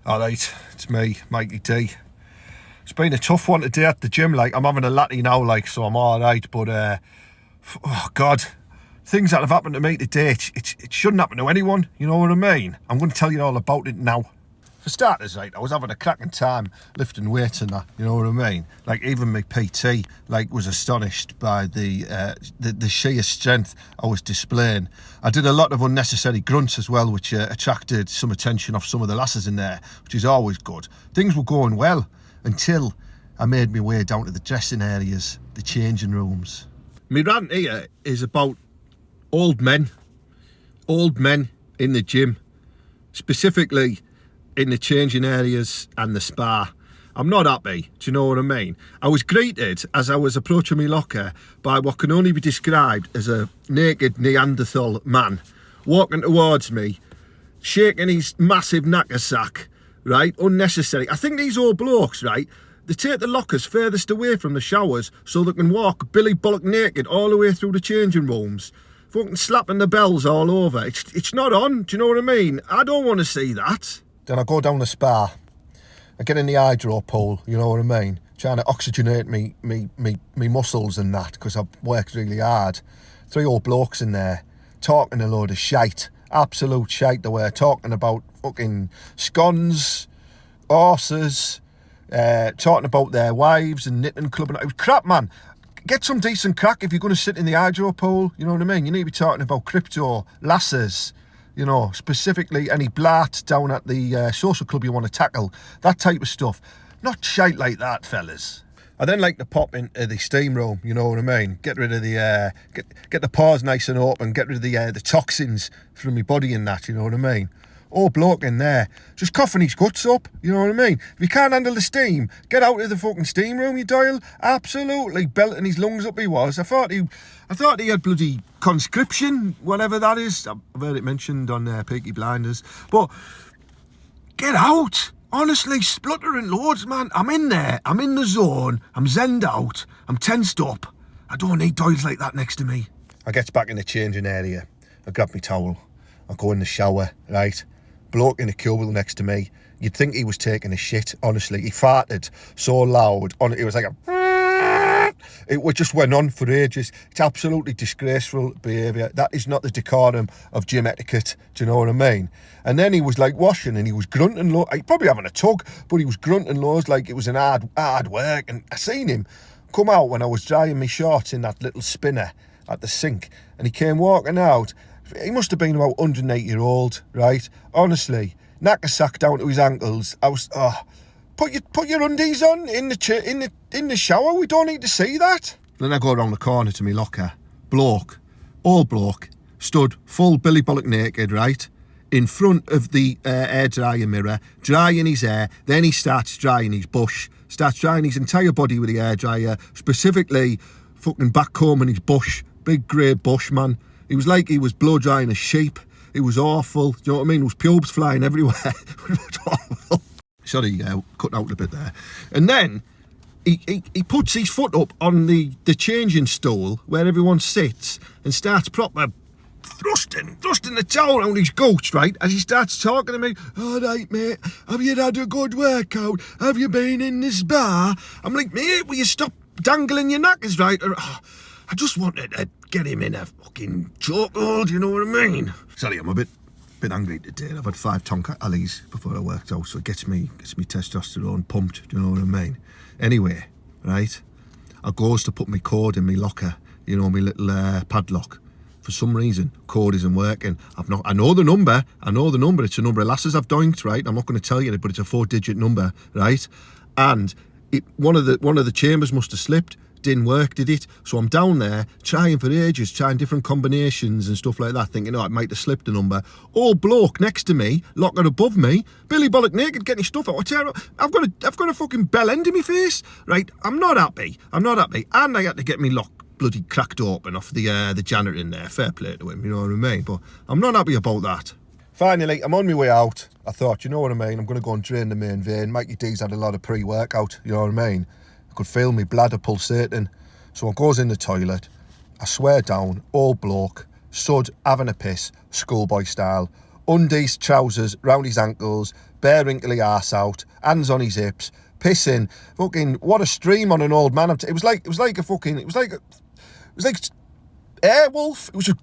Alright, it's me, Mikey D. It's been a tough one today at the gym, like, I'm having a latte now, like, so I'm alright, but, oh God, things that have happened to me today, it shouldn't happen to anyone, you know what I mean? I'm going to tell you all about it now. For starters, right, I was having a cracking time lifting weights and that, you know what I mean? Like, even my PT, like, was astonished by the sheer strength I was displaying. I did a lot of unnecessary grunts as well, which attracted some attention off some of the lasses in there, which is always good. Things were going well until I made my way down to the dressing areas, the changing rooms. My rant here is about old men in the gym, specifically in the changing areas and the spa. I'm not happy, do you know what I mean? I was greeted as I was approaching my locker by what can only be described as a naked Neanderthal man walking towards me, shaking his massive knackersack, right? Unnecessary. I think these old blokes, right, they take the lockers furthest away from the showers so they can walk Billy Bollock naked all the way through the changing rooms, fucking slapping the bells all over. It's not on, do you know what I mean? I don't want to see that. Then I go down the spa, I get in the hydro pool, you know what I mean? Trying to oxygenate me muscles and that, because I've worked really hard. 3 old blokes in there, talking a load of shite, absolute shite they were, talking about fucking scones, horses, talking about their wives and knitting club, and it was crap, man. Get some decent crack if you're going to sit in the hydro pool, you know what I mean? You need to be talking about crypto, lasses, you know, specifically any blat down at the social club you want to tackle, that type of stuff. Not shite like that, fellas. I then like to pop into the steam room, you know what I mean? Get rid of the, get the pores nice and open, get rid of the toxins from my body and that, you know what I mean? Old bloke in there, just coughing his guts up, you know what I mean? If you can't handle the steam, get out of the fucking steam room, you Doyle. Absolutely belting his lungs up he was. I thought he had bloody conscription, whatever that is. I've heard it mentioned on Peaky Blinders. But get out. Honestly, spluttering loads, man. I'm in there. I'm in the zone. I'm zenned out. I'm tensed up. I don't need Doyles like that next to me. I get back in the changing area. I grab my towel. I go in the shower, right? Bloke in the cubicle next to me. You'd think he was taking a shit, honestly. He farted so loud. It was like a... It just went on for ages. It's absolutely disgraceful behaviour. That is not the decorum of gym etiquette. Do you know what I mean? And then he was like washing and he was grunting low. He's probably having a tug, but he was grunting lows like it was an hard work. And I seen him come out when I was drying my shorts in that little spinner at the sink. And he came walking out. He must have been about 108-year-old, right? Honestly, knackersack down to his ankles. I was, put your undies on in the shower. We don't need to see that. Then I go around the corner to my locker. Old bloke, stood full Billy Bollock naked, right, in front of the air dryer mirror, drying his hair. Then he starts drying his bush, starts drying his entire body with the air dryer, specifically fucking back combing his bush, big grey bush, man. He was like he was blow drying a sheep. It was awful. Do you know what I mean? There was pubes flying everywhere. It was awful. Sorry, cut out a bit there. And then he puts his foot up on the changing stool where everyone sits and starts proper thrusting the towel around his gooch, right? As he starts talking to me, all right, mate, have you had a good workout? Have you been in the spa? I'm like, mate, will you stop dangling your knackers, right? I just wanted to get him in a fucking chokehold, you know what I mean? Sorry, I'm a bit angry today. I've had 5 Tonka Alleys before I worked out, so it gets me testosterone pumped, do you know what I mean? Anyway, right, I goes to put my code in my locker, you know, my little padlock. For some reason, code isn't working. I know the number. It's a number of lasses I've doinked, right? I'm not going to tell you, but it's a 4-digit number, right? And one of the chambers must have slipped. Didn't work, did it? So I'm down there trying for ages, trying different combinations and stuff like that, thinking, oh, it might have slipped a number. Old bloke next to me, locker above me, Billy Bollock naked, getting stuff out. I've got a fucking bell end in my face, right? I'm not happy, and I had to get me lock bloody cracked open off the janitor in there. Fair play to him, you know what I mean? But I'm not happy about that. Finally, I'm on my way out. I thought, you know what I mean? I'm going to go and drain the main vein. Mikey D's had a lot of pre-workout, you know what I mean? I could feel my bladder pulsating. So I goes in the toilet. I swear down, old bloke, sud, having a piss, schoolboy style. Undies, trousers, round his ankles, bare wrinkly arse out, hands on his hips, pissing. Fucking what a stream on an old man. It was like Airwolf. It was just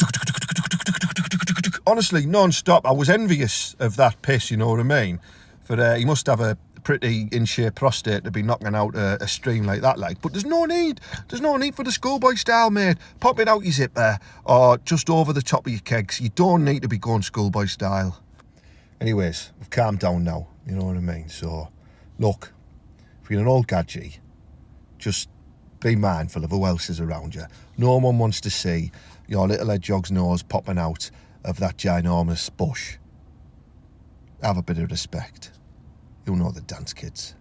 honestly non-stop. I was envious of that piss, you know what I mean? For he must have a pretty in-shape prostate to be knocking out a stream like that, like. But there's no need for the schoolboy style, mate. Pop it out your zipper or just over the top of your kegs. You don't need to be going schoolboy style. Anyways, I've calmed down now, you know what I mean? So, look, if you're an old gadgie, just be mindful of who else is around you. No one wants to see your little hedgehog's nose popping out of that ginormous bush. Have a bit of respect. You'll know the dance, kids.